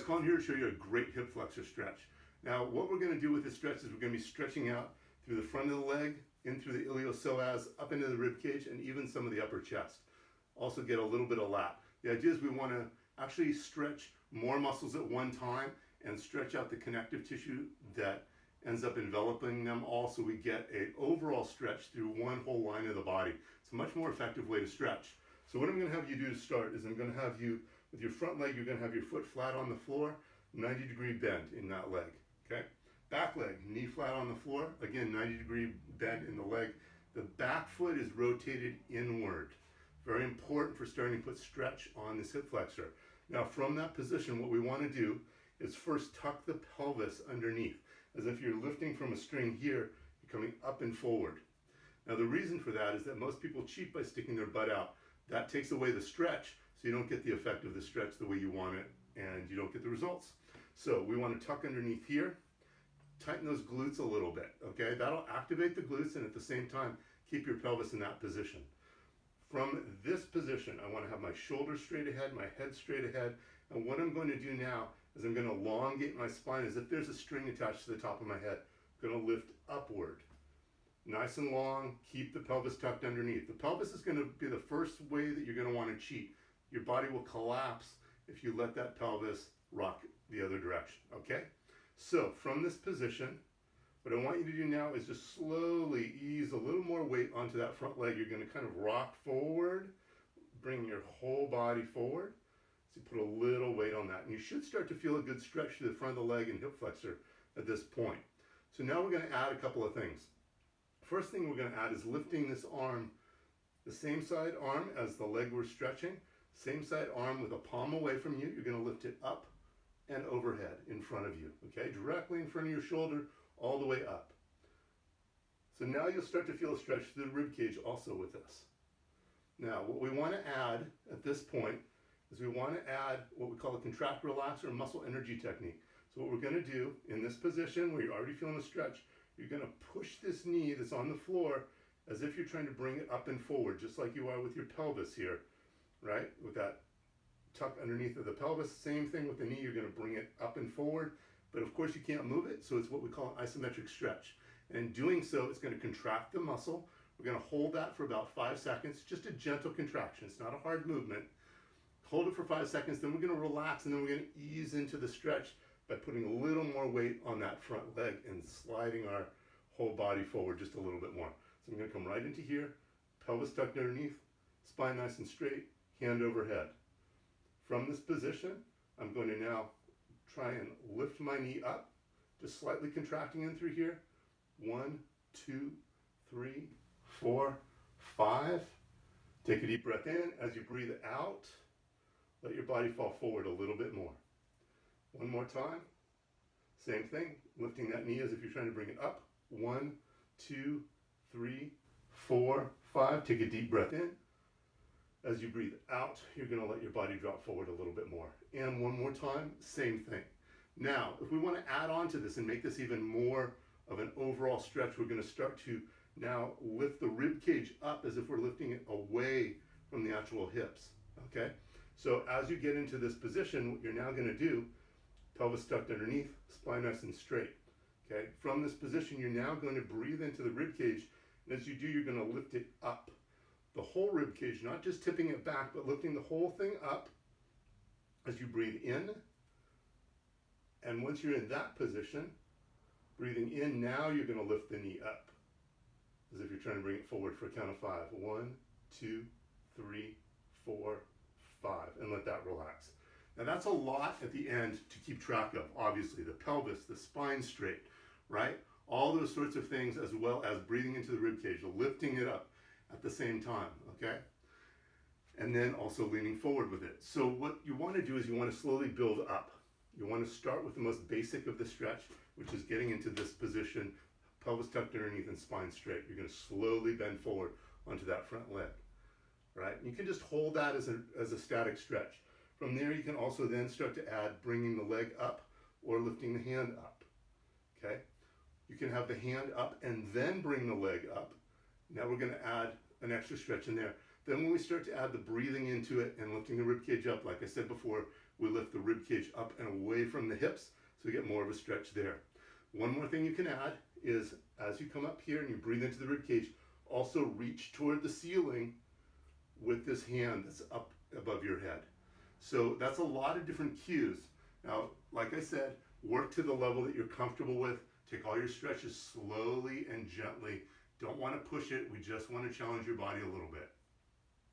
Colin here to show you a great hip flexor stretch. Now what we're going to do with this stretch is we're going to be stretching out through the front of the leg, in through the iliopsoas, up into the rib cage, and even some of the upper chest. Also get a little bit of lat. The idea is we want to actually stretch more muscles at one time and stretch out the connective tissue that ends up enveloping them all, so we get an overall stretch through one whole line of the body. It's a much more effective way to stretch. So what I'm going to have you do to start is I'm going to have you, with your front leg, you're going to have your foot flat on the floor, 90-degree bend in that leg, okay? Back leg, knee flat on the floor, again, 90-degree bend in the leg. The back foot is rotated inward. Very important for starting to put stretch on this hip flexor. Now from that position, what we want to do is first tuck the pelvis underneath, as if you're lifting from a string here, you're coming up and forward. Now the reason for that is that most people cheat by sticking their butt out. That takes away the stretch, so you don't get the effect of the stretch the way you want it, and you don't get the results. So we want to tuck underneath here, tighten those glutes a little bit, okay? That'll activate the glutes and at the same time, keep your pelvis in that position. From this position, I want to have my shoulders straight ahead, my head straight ahead, and what I'm going to do now is I'm going to elongate my spine as if there's a string attached to the top of my head. I'm going to lift upward. Nice and long, keep the pelvis tucked underneath. The pelvis is going to be the first way that you're going to want to cheat. Your body will collapse if you let that pelvis rock the other direction, okay? So from this position, what I want you to do now is just slowly ease a little more weight onto that front leg. You're going to kind of rock forward, bring your whole body forward. So you put a little weight on that. And you should start to feel a good stretch to the front of the leg and hip flexor at this point. So now we're going to add a couple of things. First thing we're going to add is lifting this arm, the same side arm as the leg we're stretching, same side arm with a palm away from you. You're going to lift it up and overhead in front of you, okay? Directly in front of your shoulder, all the way up. So now you'll start to feel a stretch through the rib cage also with this. Now, what we want to add at this point is we want to add what we call a contract, relax, or muscle energy technique. So what we're going to do in this position where you're already feeling a stretch, you're going to push this knee that's on the floor as if you're trying to bring it up and forward, just like you are with your pelvis here, right? With that tuck underneath of the pelvis. Same thing with the knee, you're going to bring it up and forward, but of course you can't move it, so it's what we call an isometric stretch. And in doing so, it's going to contract the muscle. We're going to hold that for about 5 seconds, just a gentle contraction. It's not a hard movement. Hold it for 5 seconds, then we're going to relax, and then we're going to ease into the stretch by putting a little more weight on that front leg and sliding our whole body forward just a little bit more. So I'm going to come right into here, pelvis tucked underneath, spine nice and straight, hand overhead. From this position, I'm going to now try and lift my knee up, just slightly contracting in through here. 1, 2, 3, 4, 5. Take a deep breath in. As you breathe out, let your body fall forward a little bit more. One more time. Same thing, lifting that knee as if you're trying to bring it up. 1, 2, 3, 4, 5. Take a deep breath in. As you breathe out, you're going to let your body drop forward a little bit more. And one more time, same thing. Now, if we want to add on to this and make this even more of an overall stretch, we're going to start to now lift the rib cage up as if we're lifting it away from the actual hips, okay? So as you get into this position, what you're now going to do, pelvis tucked underneath, spine nice and straight, okay? From this position, you're now going to breathe into the rib cage, and as you do, you're going to lift it up. The whole rib cage, not just tipping it back, but lifting the whole thing up as you breathe in. And once you're in that position, breathing in, now you're going to lift the knee up as if you're trying to bring it forward for a count of 5. 1, 2, 3, 4, 5, and let that relax. Now that's a lot at the end to keep track of. Obviously, the pelvis, the spine straight, right? All those sorts of things, as well as breathing into the rib cage, lifting it up at the same time, okay? And then also leaning forward with it. So what you want to do is you want to slowly build up. You want to start with the most basic of the stretch, which is getting into this position, pelvis tucked underneath and spine straight. You're going to slowly bend forward onto that front leg, right? You can just hold that as a static stretch. From there, you can also then start to add bringing the leg up or lifting the hand up, okay? You can have the hand up and then bring the leg up. Now we're going to add an extra stretch in there. Then when we start to add the breathing into it and lifting the rib cage up, like I said before, we lift the rib cage up and away from the hips, so we get more of a stretch there. One more thing you can add is, as you come up here and you breathe into the rib cage, also reach toward the ceiling with this hand that's up above your head. So that's a lot of different cues. Now, like I said, work to the level that you're comfortable with. Take all your stretches slowly and gently. Don't want to push it. We just want to challenge your body a little bit.